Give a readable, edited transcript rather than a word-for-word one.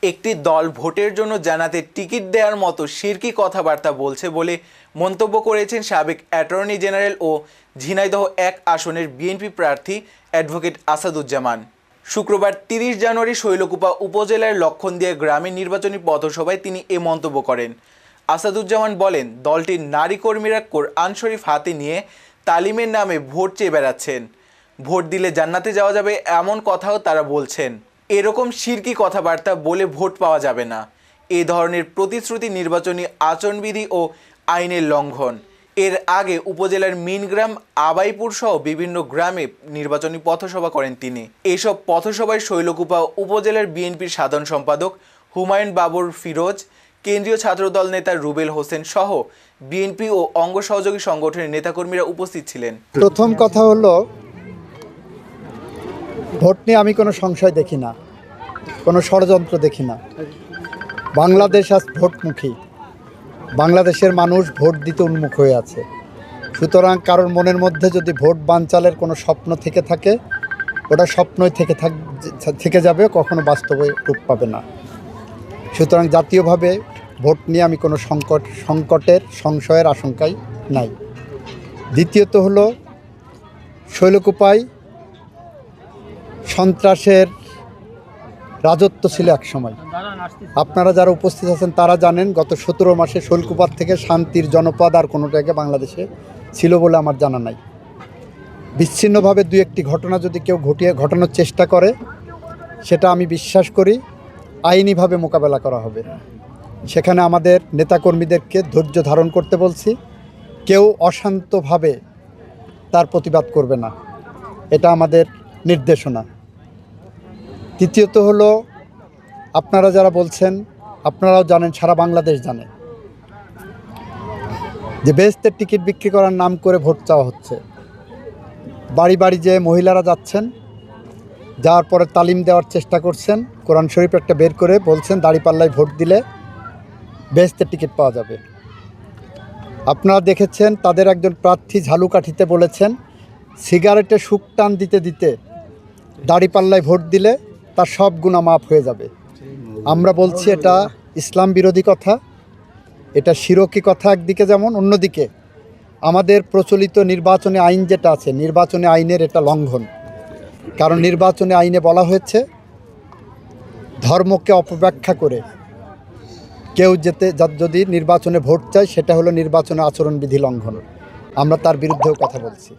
একটি দল ভোটের জন্য জানাতে টিকিট দেওয়ার মতো শিরকি কথাবার্তা বলছে বলে মন্তব্য করেছেন সাবেক অ্যাটর্নি জেনারেল ও ঝিনাইদহ ১ আসনের বিএনপি প্রার্থী অ্যাডভোকেট আসাদুজ্জামান। শুক্রবার ৩০ জানুয়ারি শৈলকুপা উপজেলার লক্ষণদিয়া গ্রামে নির্বাচনী পথসভায় তিনি এ মন্তব্য করেন। আসাদুজ্জামান বলেন, দলটির নারী কর্মীরা কোরআন শরীফ হাতে নিয়ে তালিমের নামে ভোট চেয়ে বেড়াচ্ছেন। ভোট দিলে জান্নাতে যাওয়া যাবে এমন কথাও তারা বলছেন। এরকম শিরকি কথাবার্তা বলে ভোট পাওয়া যাবে না। এ ধরনের প্রতিশ্রুতি নির্বাচনী আচরণবিধি ও আইনের লঙ্ঘন। এর আগে উপজেলার মিনগ্রাম, আবাইপুর সহ বিভিন্ন গ্রামে নির্বাচনী পথসভা করেন তিনি। এসব পথসভায় শৈলকুপা উপজেলার বিএনপির সাধারণ সম্পাদক হুমায়ুন বাবর ফিরোজ, কেন্দ্রীয় ছাত্রদল নেতা রুবেল হোসেন সহ বিএনপি ও অঙ্গ সহযোগী সংগঠনের নেতাকর্মীরা উপস্থিত ছিলেন। প্রথম কথা হলো, ভোট নিয়ে আমি কোনো সংশয় দেখি না, কোনো ষড়যন্ত্র দেখি না। বাংলাদেশ আজ ভোটমুখী, বাংলাদেশের মানুষ ভোট দিতে উন্মুখ হয়ে আছে। সুতরাং কারোর মনের মধ্যে যদি ভোট বানচালের কোনো স্বপ্ন থেকে থাকে, ওটা স্বপ্নই থেকে যাবে, কখনো বাস্তবে রূপ পাবে না। সুতরাং জাতীয়ভাবে ভোট নিয়ে আমি কোনো সংকটের সংশয়ের আশঙ্কাই নাই। দ্বিতীয়ত হলো, শৈলকুপায় সন্ত্রাসের রাজত্ব ছিল এক সময়। আপনারা যারা উপস্থিত আছেন তারা জানেন, গত 17 মাসে শৈলকুপার থেকে শান্তির জনপদ আর কোনো জায়গায় বাংলাদেশে ছিল বলে আমার জানা নাই। বিচ্ছিন্নভাবে দুই একটি ঘটনা যদি কেউ ঘটানোর চেষ্টা করে, সেটা আমি বিশ্বাস করি আইনিভাবে মোকাবেলা করা হবে। সেখানে আমাদের নেতাকর্মীদেরকে ধৈর্য ধারণ করতে বলছি। কেউ অশান্তভাবে তার প্রতিবাদ করবে না, এটা আমাদের নির্দেশনা। তৃতীয়ত হলো, আপনারা যারা বলছেন, আপনারাও জানেন, সারা বাংলাদেশ জানে যে বেহেশতের টিকিট বিক্রি করার নাম করে ভোট চাওয়া হচ্ছে। বাড়ি বাড়ি যে মহিলারা যাচ্ছেন, যাওয়ার পরে তালিম দেওয়ার চেষ্টা করছেন, কোরআন শরীফ একটা বের করে বলছেন দাঁড়িপাল্লায় ভোট দিলে বেহেশতের টিকিট পাওয়া যাবে। আপনারা দেখেছেন তাদের একজন প্রার্থী ঝালুকাঠিতে বলেছেন সিগারেটে শুক টান দিতে দিতে দাঁড়িপাল্লায় ভোট দিলে তার সব গুনাহ মাফ হয়ে যাবে। আমরা বলছি এটা ইসলাম বিরোধী কথা, এটা শিরকি কথা একদিকে, যেমন অন্যদিকে আমাদের প্রচলিত নির্বাচনী আইন যেটা আছে, নির্বাচনী আইনের এটা লঙ্ঘন। কারণ নির্বাচনী আইনে বলা হয়েছে ধর্মকে অপব্যাখ্যা করে কেউ যদি নির্বাচনে ভোট চায়, সেটা হলো নির্বাচনে আচরণবিধি লঙ্ঘন। আমরা তার বিরুদ্ধেও কথা বলছি।